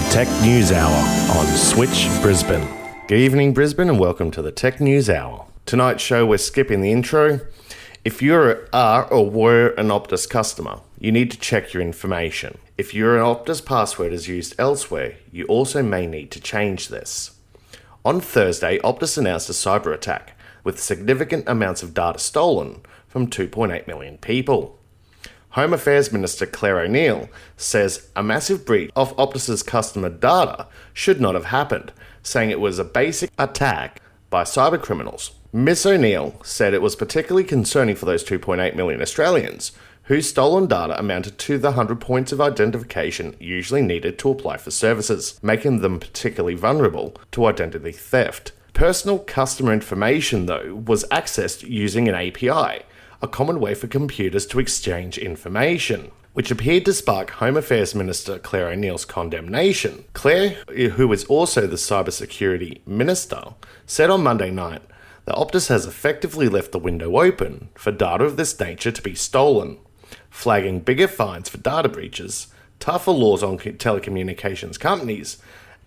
The Tech News Hour on Switch Brisbane. Good evening, Brisbane, and welcome to the Tech News Hour. Tonight's show, we're skipping the intro. If you are or were an Optus customer, you need to check your information. If your Optus password is used elsewhere, you also may need to change this. On Thursday, Optus announced a cyber attack with significant amounts of data stolen from 2.8 million people. Home Affairs Minister Claire O'Neill says a massive breach of Optus's customer data should not have happened, saying it was a basic attack by cybercriminals. Ms O'Neill said it was particularly concerning for those 2.8 million Australians whose stolen data amounted to the 100 points of identification usually needed to apply for services, making them particularly vulnerable to identity theft. Personal customer information, though, was accessed using an API, a common way for computers to exchange information, which appeared to spark Home Affairs Minister Claire O'Neill's condemnation. Claire, who is also the Cybersecurity Minister, said on Monday night that Optus has effectively left the window open for data of this nature to be stolen, flagging bigger fines for data breaches, tougher laws on telecommunications companies,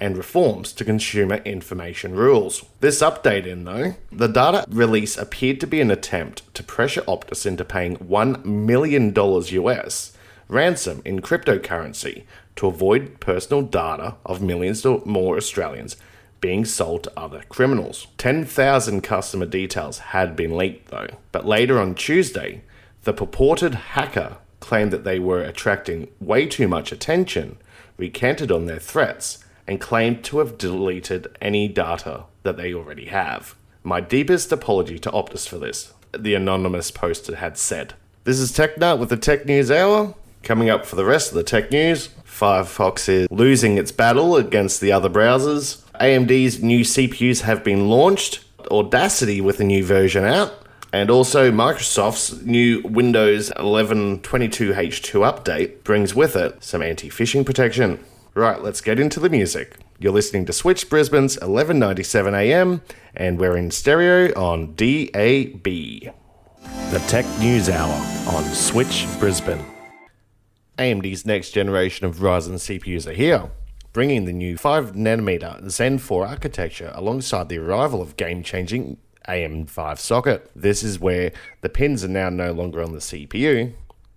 and reforms to consumer information rules. This update though, the data release appeared to be an attempt to pressure Optus into paying $1 million US ransom in cryptocurrency to avoid personal data of millions or more Australians being sold to other criminals. 10,000 customer details had been leaked though, but later on Tuesday, the purported hacker claimed that they were attracting way too much attention, recanted on their threats, and claimed to have deleted any data that they already have. My deepest apology to Optus for this, the anonymous poster had said. This is TechNut with the Tech News Hour. Coming up for the rest of the tech news, Firefox is losing its battle against the other browsers. AMD's new CPUs have been launched, Audacity with a new version out, and also Microsoft's new Windows 11 22H2 update brings with it some anti-phishing protection. Right, let's get into the music. You're listening to Switch Brisbane's 11:97 AM, and we're in stereo on DAB. The Tech News Hour on Switch Brisbane. AMD's next generation of Ryzen CPUs are here, bringing the new 5nm Zen 4 architecture alongside the arrival of game-changing AM5 socket. This is where the pins are now no longer on the CPU,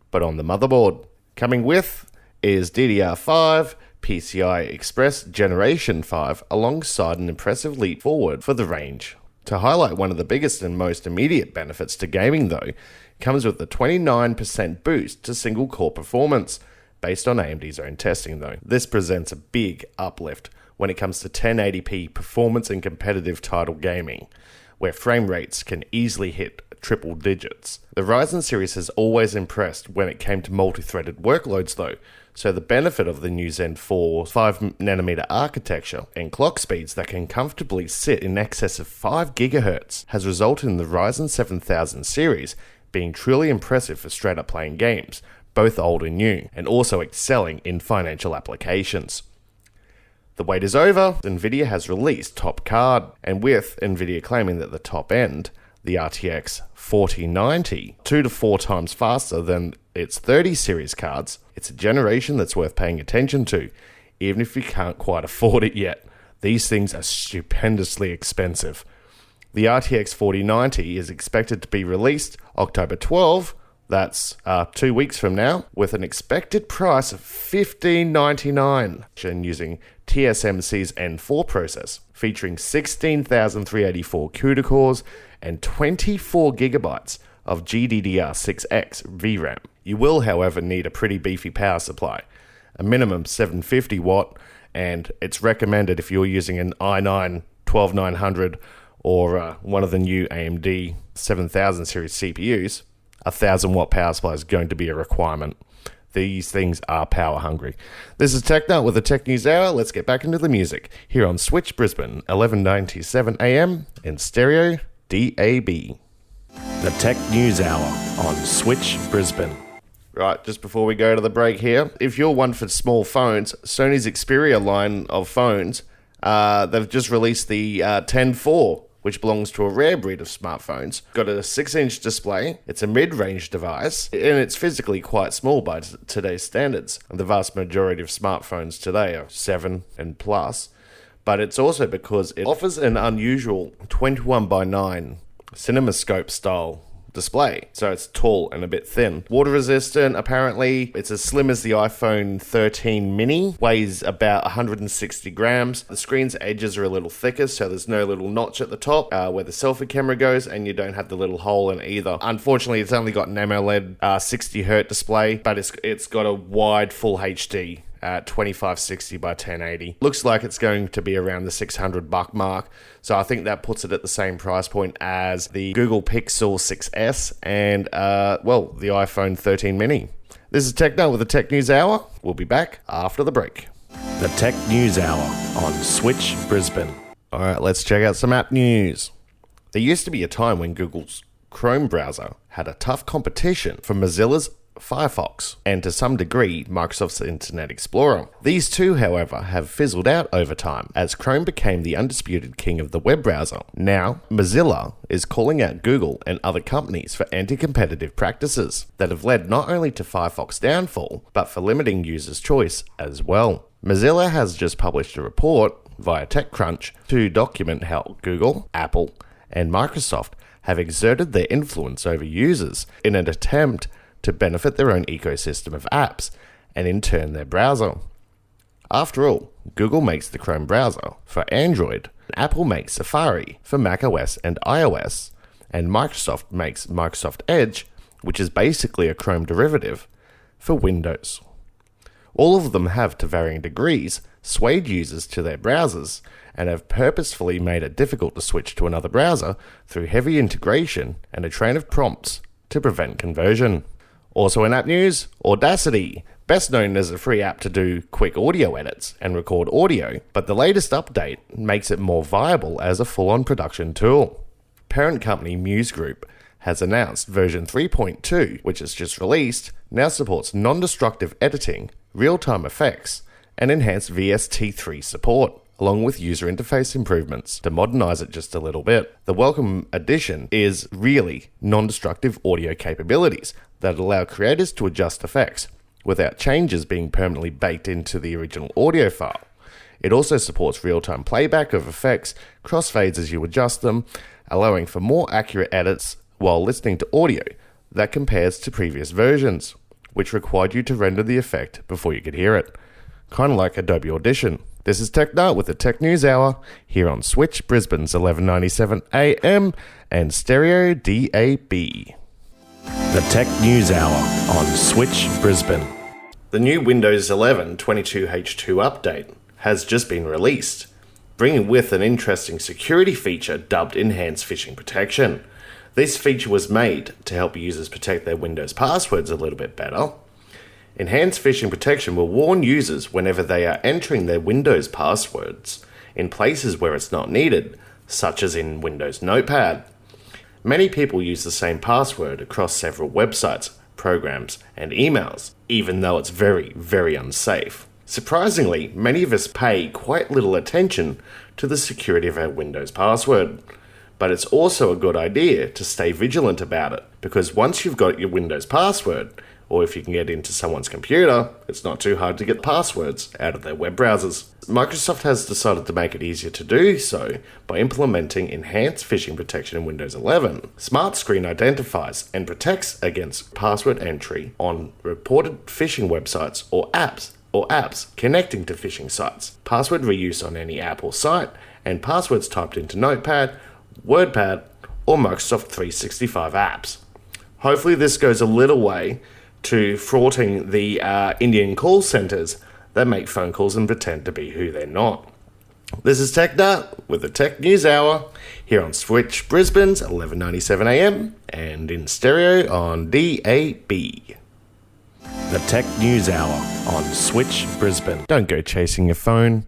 but on the motherboard. Coming with is DDR5, PCI Express Generation 5 alongside an impressive leap forward for the range. To highlight one of the biggest and most immediate benefits to gaming though, comes with a 29% boost to single core performance, based on AMD's own testing though. This presents a big uplift when it comes to 1080p performance and competitive title gaming, where frame rates can easily hit triple digits. The Ryzen series has always impressed when it came to multi-threaded workloads though, so the benefit of the new Zen 4 5nm architecture and clock speeds that can comfortably sit in excess of 5 GHz has resulted in the Ryzen 7000 series being truly impressive for straight up playing games, both old and new, and also excelling in financial applications. The wait is over. Nvidia has released top card, and with Nvidia claiming that the top end, the RTX 4090, 2 to 4 times faster than its 30 series cards, it's a generation that's worth paying attention to, even if you can't quite afford it yet. These things are stupendously expensive. The RTX 4090 is expected to be released October 12, that's 2 weeks from now, with an expected price of $1599, and using TSMC's N4 process, featuring 16,384 CUDA cores and 24 gigabytes of GDDR6X VRAM. You will, however, need a pretty beefy power supply, a minimum 750 watt, and it's recommended if you're using an i9 12900 or one of the new AMD 7000 series CPUs, a 1000 watt power supply is going to be a requirement. These things are power hungry. This is TechNut with the Tech News Hour. Let's get back into the music here on Switch Brisbane, 11:97 AM in stereo DAB. The Tech News Hour on Switch Brisbane. Right, just before we go to the break here, if you're one for small phones, Sony's Xperia line of phones, they've just released the 10-4, which belongs to a rare breed of smartphones. Got a 6-inch display, it's a mid-range device, and it's physically quite small by today's standards. The vast majority of smartphones today are 7 and plus, but it's also because it offers an unusual 21:9 CinemaScope style display. So it's tall and a bit thin. Water resistant, apparently. It's as slim as the iPhone 13 mini. Weighs about 160 grams. The screen's edges are a little thicker, so there's no little notch at the top where the selfie camera goes, and you don't have the little hole in either. Unfortunately, it's only got an AMOLED 60Hz display, but it's got a wide full HD at 2560 by 1080. Looks like it's going to be around the $600 mark, so I think that puts it at the same price point as the Google Pixel 6S and the iPhone 13 mini. This is TechNut with the Tech News Hour. We'll be back after the break. The Tech News Hour on Switch Brisbane. Alright, let's check out some app news. There used to be a time when Google's Chrome browser had a tough competition for Mozilla's Firefox, and to some degree, Microsoft's Internet Explorer. These two, however, have fizzled out over time, as Chrome became the undisputed king of the web browser. Now, Mozilla is calling out Google and other companies for anti-competitive practices that have led not only to Firefox's downfall, but for limiting users' choice as well. Mozilla has just published a report via TechCrunch to document how Google, Apple, and Microsoft have exerted their influence over users in an attempt to benefit their own ecosystem of apps, and in turn their browser. After all, Google makes the Chrome browser for Android, Apple makes Safari for macOS and iOS, and Microsoft makes Microsoft Edge, which is basically a Chrome derivative, for Windows. All of them have, to varying degrees, swayed users to their browsers, and have purposefully made it difficult to switch to another browser through heavy integration and a train of prompts to prevent conversion. Also in app news, Audacity, best known as a free app to do quick audio edits and record audio, but the latest update makes it more viable as a full-on production tool. Parent company Muse Group has announced version 3.2, which is just released, now supports non-destructive editing, real-time effects, and enhanced VST3 support, along with user interface improvements to modernize it just a little bit. The welcome addition is really non-destructive audio capabilities that allow creators to adjust effects without changes being permanently baked into the original audio file. It also supports real-time playback of effects, crossfades as you adjust them, allowing for more accurate edits while listening to audio that compares to previous versions, which required you to render the effect before you could hear it. Kind of like Adobe Audition. This is TechNut with the Tech News Hour here on Switch Brisbane's 1197 AM and Stereo DAB. The Tech News Hour on Switch Brisbane. The new Windows 11 22H2 update has just been released, bringing with an interesting security feature dubbed Enhanced Phishing Protection. This feature was made to help users protect their Windows passwords a little bit better. Enhanced Phishing Protection will warn users whenever they are entering their Windows passwords in places where it's not needed, such as in Windows Notepad. Many people use the same password across several websites, programs, and emails, even though it's very, very unsafe. Surprisingly, many of us pay quite little attention to the security of our Windows password. But it's also a good idea to stay vigilant about it, because once you've got your Windows password, or if you can get into someone's computer, it's not too hard to get passwords out of their web browsers. Microsoft has decided to make it easier to do so by implementing Enhanced Phishing Protection in Windows 11. Smart Screen identifies and protects against password entry on reported phishing websites or apps connecting to phishing sites, password reuse on any app or site, and passwords typed into Notepad, WordPad, or Microsoft 365 apps. Hopefully this goes a little way to thwarting the Indian call centers that make phone calls and pretend to be who they're not. This is TechNut with the Tech News Hour here on Switch Brisbane's 1197 AM and in stereo on DAB. The Tech News Hour on Switch Brisbane. Don't go chasing your phone.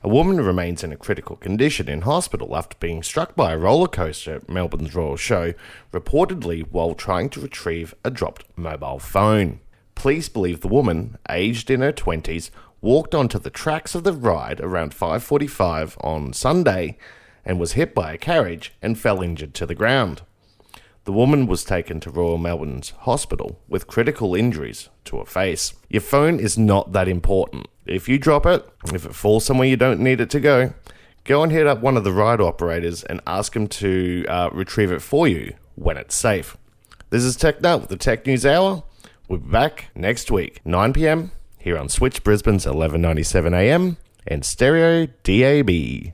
A woman remains in a critical condition in hospital after being struck by a roller coaster at Melbourne's Royal Show, reportedly while trying to retrieve a dropped mobile phone. Police believe the woman, aged in her 20s, walked onto the tracks of the ride around 5:45 on Sunday and was hit by a carriage and fell injured to the ground. The woman was taken to Royal Melbourne's hospital with critical injuries to her face. Your phone is not that important. If you drop it, if it falls somewhere you don't need it to go and hit up one of the ride operators and ask them to retrieve it for you when it's safe. This is TechNut with the Tech News Hour. We'll be back next week, 9 p.m, here on Switch Brisbane's 1197 AM and Stereo DAB.